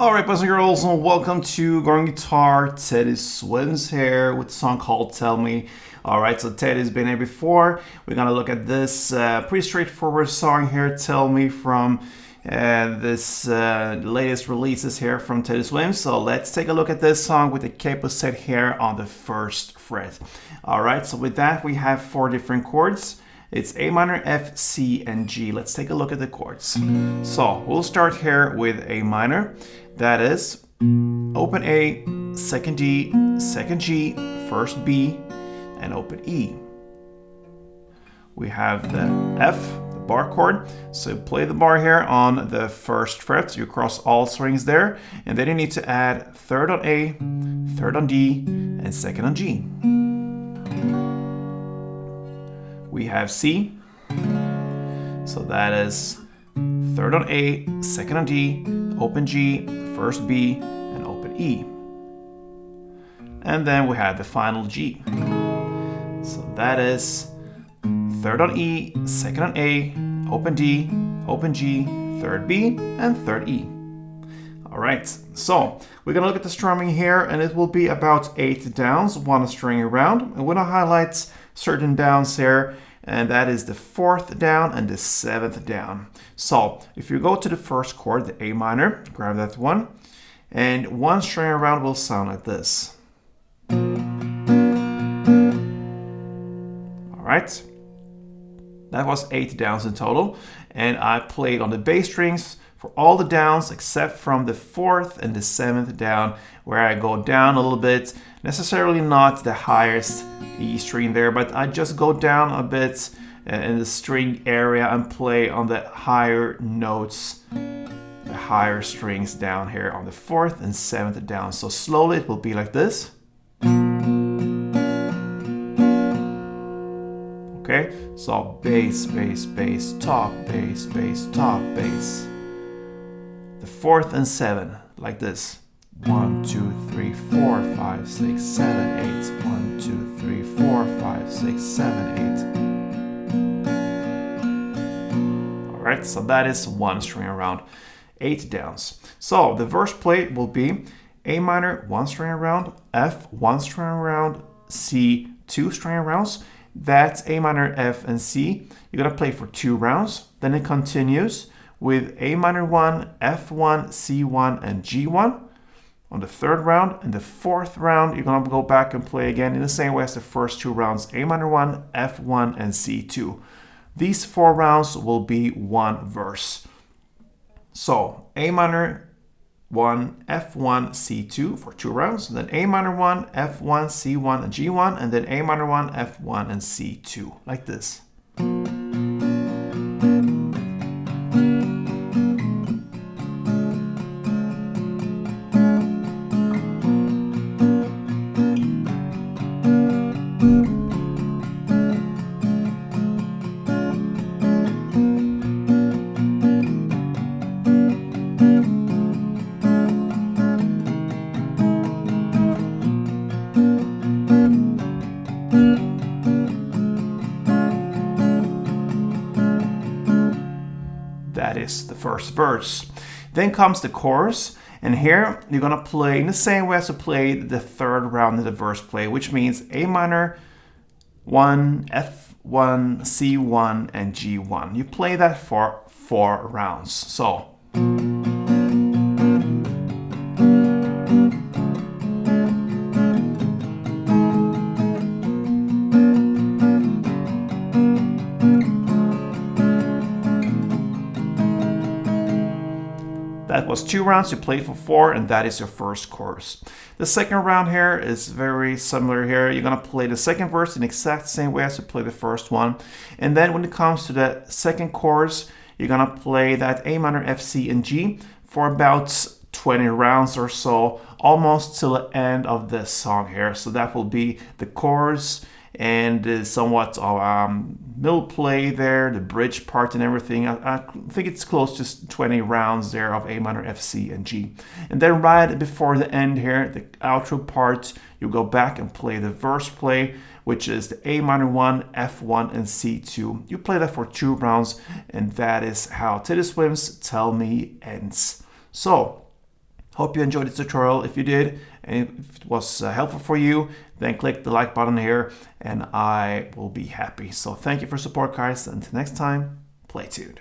Alright, boys and girls, and welcome to Going Guitar. Teddy Swims here with a song called Tell Me. Alright, so Teddy's been here before. We're gonna look at this pretty straightforward song here, Tell Me, from this latest releases here from Teddy Swims. So let's take a look at this song with the capo set here on the first fret. Alright, so with that we have 4 different chords. It's A minor, F, C, and G. Let's take a look at the chords. So we'll start here with A minor. That is open A, second D, second G, first B, and open E. We have the F, the bar chord. So play the bar here on the first fret. So you cross all strings there. And then you need to add third on A, third on D, and second on G. We have C. So that is third on A, second on D, open G, first B, and open E. And then we have the final G. So that is third on E, second on A, open D, open G, third B, and third E. Alright, so we're gonna look at the strumming here, and it will be about 8 downs, 1 string around. I'm gonna highlight certain downs here, and that is the 4th down and the 7th down. So if you go to the first chord, the A minor, grab that one, and 1 string around will sound like this. Alright, that was 8 downs in total, and I played on the bass strings for all the downs except from the 4th and the 7th down, where I go down a little bit, necessarily not the highest E string there, but I just go down a bit in the string area and play on the higher notes, the higher strings down here on the 4th and 7th down. So slowly it will be like this. Okay, so bass, bass, bass, top, bass, bass, top, bass. The 4th and 7, like this. 1, 2, 3, 4, 5, 6, 7, 8. 1, 2, 3, 4, 5, 6, 7, 8. Alright, so that is 1 string around, 8 downs. So the verse play will be A minor, 1 string around, F, 1 string around, C, 2 string rounds. That's A minor, F, and C. You're gonna play for 2 rounds. Then it continues with A minor 1, F1, C1, and G1 on the 3rd round. And the 4th round, you're gonna go back and play again in the same way as the first 2 rounds, A minor 1, F1, and C2. These 4 rounds will be 1 verse. So A minor 1, F1, C2 for 2 rounds, and then A minor 1, F1, C1, and G1, and then A minor 1, F1, and C2, like this. That is the first verse. Then comes the chorus, and here you're gonna play in the same way as you played the 3rd round of the verse play, which means A minor 1, F1, C1, and G1. You play that for 4 rounds. So that was 2 rounds, you played for 4, and that is your first chorus. The second round here is very similar here. You're gonna play the second verse in the exact same way as you play the first one. And then when it comes to the second chorus, you're gonna play that A minor, F, C, and G for about 20 rounds or so, almost till the end of this song here. So that will be the chorus and somewhat of middle play there, the bridge part and everything. I think it's close to 20 rounds there of A minor, F, C, and G. And then right before the end here, the outro part, you go back and play the verse play, which is the A minor 1, F1, and C2. You play that for 2 rounds, and that is how Teddy Swims' Tell Me ends. So, Hope you enjoyed this tutorial. If you did, and if it was helpful for you, then click the like button here and I will be happy. So thank you for support, guys. Until next time, play tuned.